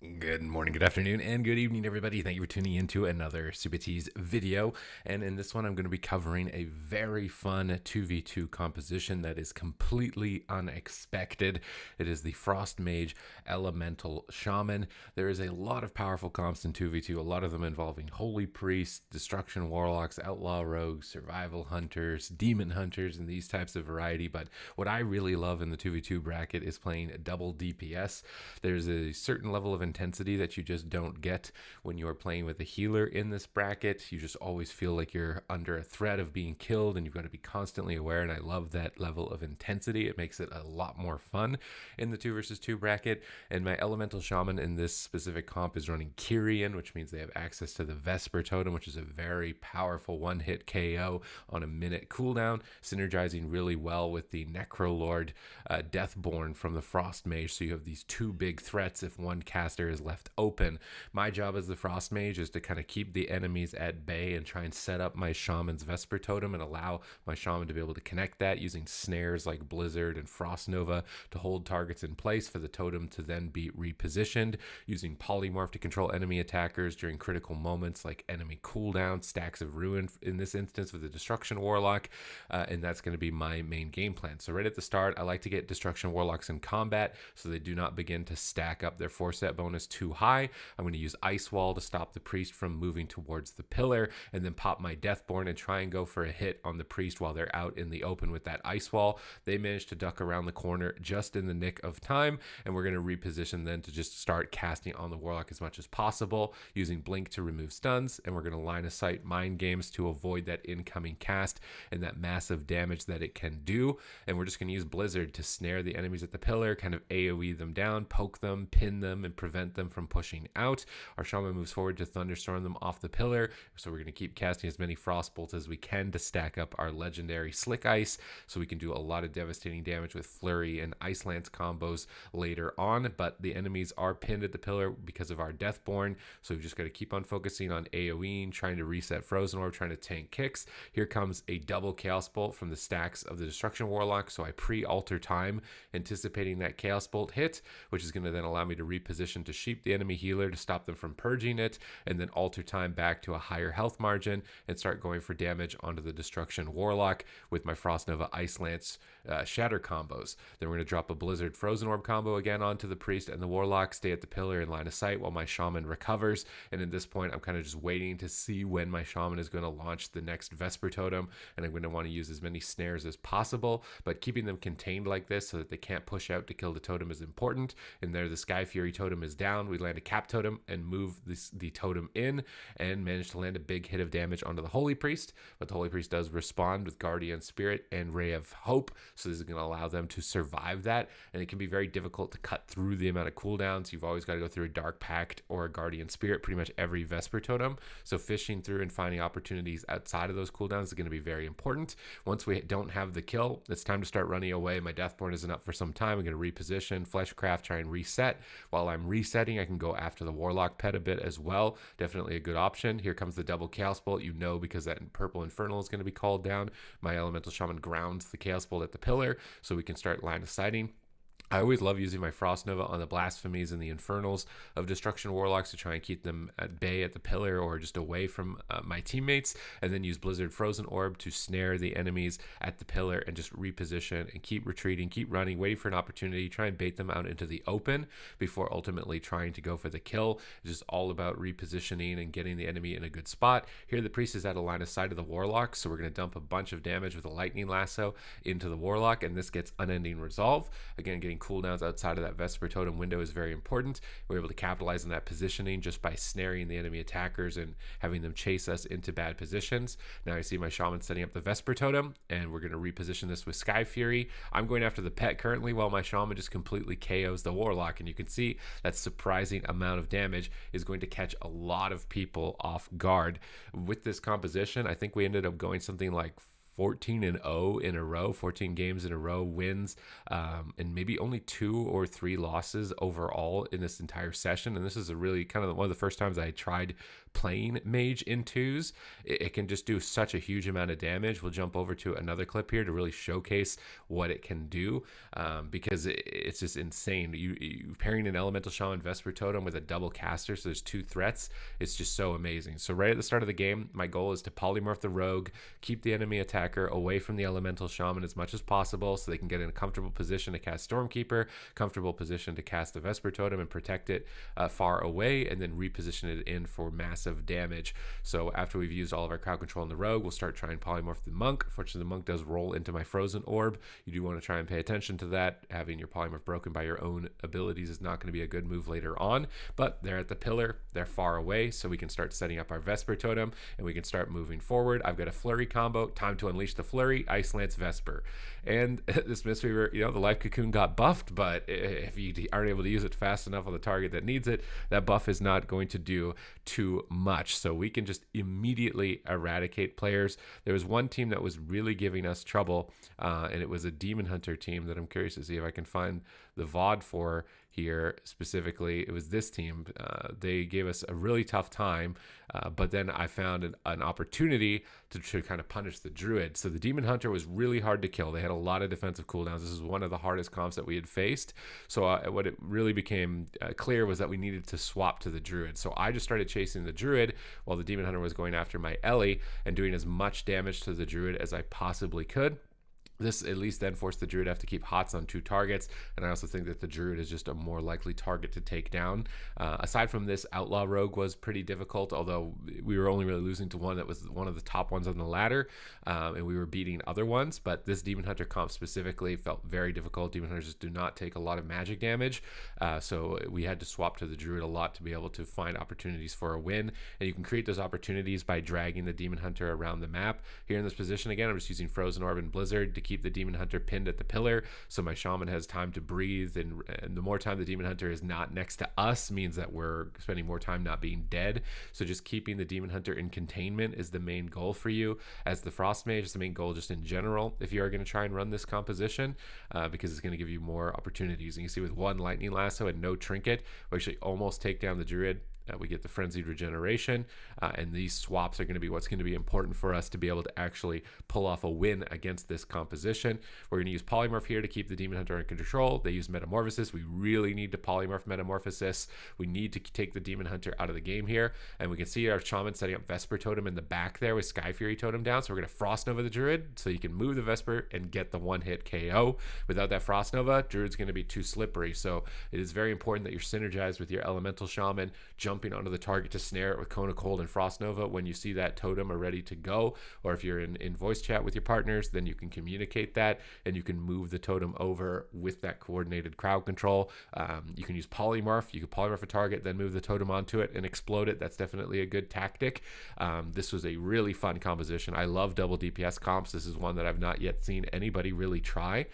Good morning, good afternoon, and good evening, everybody. Thank you for tuning into another Supatease video. And in this one, I'm going to be covering a very fun 2v2 composition that is completely unexpected. It is the Frost Mage Elemental Shaman. There is a lot of powerful comps in 2v2, a lot of them involving Holy Priests, Destruction Warlocks, Outlaw Rogues, Survival Hunters, Demon Hunters, and these types of variety. But what I really love in the 2v2 bracket is playing double DPS. There's a certain level of intensity that you just don't get when you're playing with a healer in this bracket. You just always feel like you're under a threat of being killed, and you've got to be constantly aware, and I love that level of intensity. It makes it a lot more fun in the 2 versus 2 bracket. And my Elemental Shaman in this specific comp is running Kyrian, which means they have access to the Vesper Totem, which is a very powerful one-hit KO on a minute cooldown, synergizing really well with the Necrolord Deathborn from the Frost Mage. So you have these two big threats if one caster is left open. My job as the Frost Mage is to kind of keep the enemies at bay and try and set up my Shaman's Vesper Totem and allow my Shaman to be able to connect that using snares like Blizzard and Frost Nova to hold targets in place for the totem to then be repositioned, using Polymorph to control enemy attackers during critical moments like enemy cooldown, Stacks of Ruin in this instance with the Destruction Warlock, and that's going to be my main game plan. So right at the start, I like to get Destruction Warlocks in combat so they do not begin to stack up their 4-set bonus too high. I'm going to use Ice Wall to stop the priest from moving towards the pillar, and then pop my Deathborn and try and go for a hit on the priest while they're out in the open with that Ice Wall. They managed to duck around the corner just in the nick of time, and we're going to reposition then to just start casting on the Warlock as much as possible, using Blink to remove stuns, and we're going to line of sight Mind Games to avoid that incoming cast and that massive damage that it can do. And we're just going to use Blizzard to snare the enemies at the pillar, kind of AoE them down, poke them, pin them, and prevent them from pushing out. Our Shaman moves forward to thunderstorm them off the pillar, so we're going to keep casting as many frost bolts as we can to stack up our legendary Slick Ice, so we can do a lot of devastating damage with Flurry and Ice Lance combos later on. But the enemies are pinned at the pillar because of our Deathborn, so we've just got to keep on focusing on AoEing, trying to reset Frozen Orb, trying to tank kicks. Here comes a double Chaos Bolt from the stacks of the Destruction Warlock, so I pre-alter time, anticipating that Chaos Bolt hit, which is going to then allow me to reposition to sheep the enemy healer to stop them from purging it, and then alter time back to a higher health margin and start going for damage onto the Destruction Warlock with my Frost Nova Ice Lance Shatter combos. Then we're going to drop a Blizzard Frozen Orb combo again onto the priest and the Warlock, stay at the pillar in line of sight while my Shaman recovers. And at this point, I'm kind of just waiting to see when my Shaman is going to launch the next Vesper Totem, and I'm going to want to use as many snares as possible, but keeping them contained like this so that they can't push out to kill the totem is important. And there the Sky Fury totem is down. We land a Cap Totem and move the totem in and manage to land a big hit of damage onto the Holy Priest, but the Holy Priest does respond with Guardian Spirit and Ray of Hope, so this is going to allow them to survive that, and it can be very difficult to cut through the amount of cooldowns. You've always got to go through a Dark Pact or a Guardian Spirit pretty much every Vesper Totem, so fishing through and finding opportunities outside of those cooldowns is going to be very important. Once we don't have the kill, it's time to start running away. My Deathborn isn't up for some time. I'm going to reposition, Fleshcraft, try and reset. While I'm resetting, I can go after the Warlock pet a bit as well. Definitely a good option. Here comes the double Chaos Bolt, because that purple Infernal is going to be called down. My Elemental Shaman grounds the Chaos Bolt at the pillar, so we can start line of sighting. I always love using my Frost Nova on the Blasphemies and the Infernals of Destruction Warlocks to try and keep them at bay at the pillar or just away from my teammates, and then use Blizzard Frozen Orb to snare the enemies at the pillar and just reposition and keep retreating, keep running, waiting for an opportunity, try and bait them out into the open before ultimately trying to go for the kill. It's just all about repositioning and getting the enemy in a good spot. Here the Priest is at a line of sight of the Warlock, so we're going to dump a bunch of damage with a Lightning Lasso into the Warlock, and this gets Unending Resolve. Again, getting cooldowns outside of that Vesper Totem window is very important. We're able to capitalize on that positioning just by snaring the enemy attackers and having them chase us into bad positions. Now I see my Shaman setting up the Vesper Totem, and we're going to reposition this with Sky Fury. I'm going after the pet currently while my Shaman just completely KOs the Warlock, and you can see that surprising amount of damage is going to catch a lot of people off guard. With this composition, I think we ended up going something like 14-0 in a row, 14 games in a row, wins, and maybe only 2 or 3 losses overall in this entire session. And this is a really kind of one of the first times I tried playing mage in twos. It can just do such a huge amount of damage. We'll jump over to another clip here to really showcase what it can do, because it's just insane. You pairing an elemental shaman vesper totem with a double caster, so there's 2 threats. It's just so amazing. So right at the start of the game, my goal is to polymorph the rogue, keep the enemy attacker away from the elemental shaman as much as possible so they can get in a comfortable position to cast Stormkeeper, comfortable position to cast the vesper totem and protect it far away, and then reposition it in for massive damage. So after we've used all of our crowd control on the rogue, we'll start trying to polymorph the monk. Fortunately, the monk does roll into my frozen orb. You do want to try and pay attention to that. Having your polymorph broken by your own abilities is not going to be a good move later on, but they're at the pillar, they're far away, so we can start setting up our vesper totem and we can start moving forward. I've got a flurry combo, time to unleash the flurry, Ice Lance Vesper. And this Mistweaver, the life cocoon got buffed, but if you aren't able to use it fast enough on the target that needs it, that buff is not going to do too much. So we can just immediately eradicate players. There was one team that was really giving us trouble, and it was a Demon Hunter team that I'm curious to see if I can find the VOD for here specifically. It was this team. They gave us a really tough time, but then I found an opportunity to kind of punish the Druid. So the Demon Hunter was really hard to kill. They had a lot of defensive cooldowns. This is one of the hardest comps that we had faced. So what it really became clear was that we needed to swap to the Druid. So I just started chasing the Druid while the Demon Hunter was going after my Ellie and doing as much damage to the Druid as I possibly could. This at least then forced the Druid to have to keep hots on 2 targets, and I also think that the Druid is just a more likely target to take down. Aside from this, Outlaw Rogue was pretty difficult, although we were only really losing to one that was one of the top ones on the ladder, and we were beating other ones, but this Demon Hunter comp specifically felt very difficult. Demon Hunters just do not take a lot of magic damage, so we had to swap to the Druid a lot to be able to find opportunities for a win, and you can create those opportunities by dragging the Demon Hunter around the map. Here in this position, again, I'm just using Frozen Orb and Blizzard to keep the Demon Hunter pinned at the pillar, so my shaman has time to breathe, and the more time the Demon Hunter is not next to us means that we're spending more time not being dead. So just keeping the Demon Hunter in containment is the main goal for you. As the Frost Mage, is the main goal just in general if you are going to try and run this composition, because it's going to give you more opportunities. And you see with 1 Lightning Lasso and no Trinket, we actually almost take down the Druid. We get the Frenzied Regeneration, and these swaps are going to be what's going to be important for us to be able to actually pull off a win against this composition. We're going to use Polymorph here to keep the Demon Hunter in control. They use Metamorphosis. We really need to Polymorph Metamorphosis. We need to take the Demon Hunter out of the game here, and we can see our Shaman setting up Vesper Totem in the back there with Sky Fury Totem down, so we're going to Frost Nova the Druid so you can move the Vesper and get the 1-hit KO. Without that Frost Nova, Druid's going to be too slippery, so it is very important that you're synergized with your Elemental Shaman, jumping onto the target to snare it with Cone of Cold and Frost Nova when you see that totem are ready to go, or if you're in voice chat with your partners, then you can communicate that and you can move the totem over with that coordinated crowd control. You can use Polymorph. You can Polymorph a target, then move the totem onto it and explode it. That's definitely a good tactic. This was a really fun composition. I love double DPS comps. This is one that I've not yet seen anybody really try.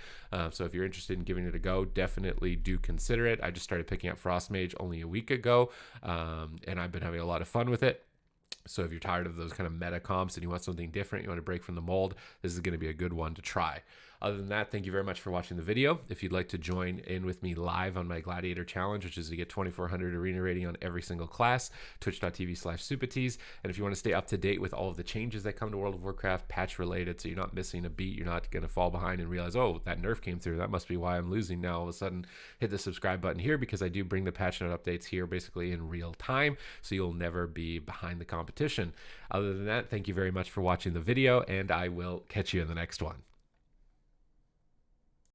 So if you're interested in giving it a go, definitely do consider it. I just started picking up Frost Mage only a week ago, and I've been having a lot of fun with it. So if you're tired of those kind of meta comps and you want something different, you want to break from the mold, this is going to be a good one to try. Other than that, thank you very much for watching the video. If you'd like to join in with me live on my Gladiator Challenge, which is to get 2400 arena rating on every single class, twitch.tv/Supatease. And if you want to stay up to date with all of the changes that come to World of Warcraft, patch related, so you're not missing a beat, you're not going to fall behind and realize, oh, that nerf came through, that must be why I'm losing now. All of a sudden, hit the subscribe button here, because I do bring the patch note updates here basically in real time, so you'll never be behind the competition. Other than that, thank you very much for watching the video, and I will catch you in the next one.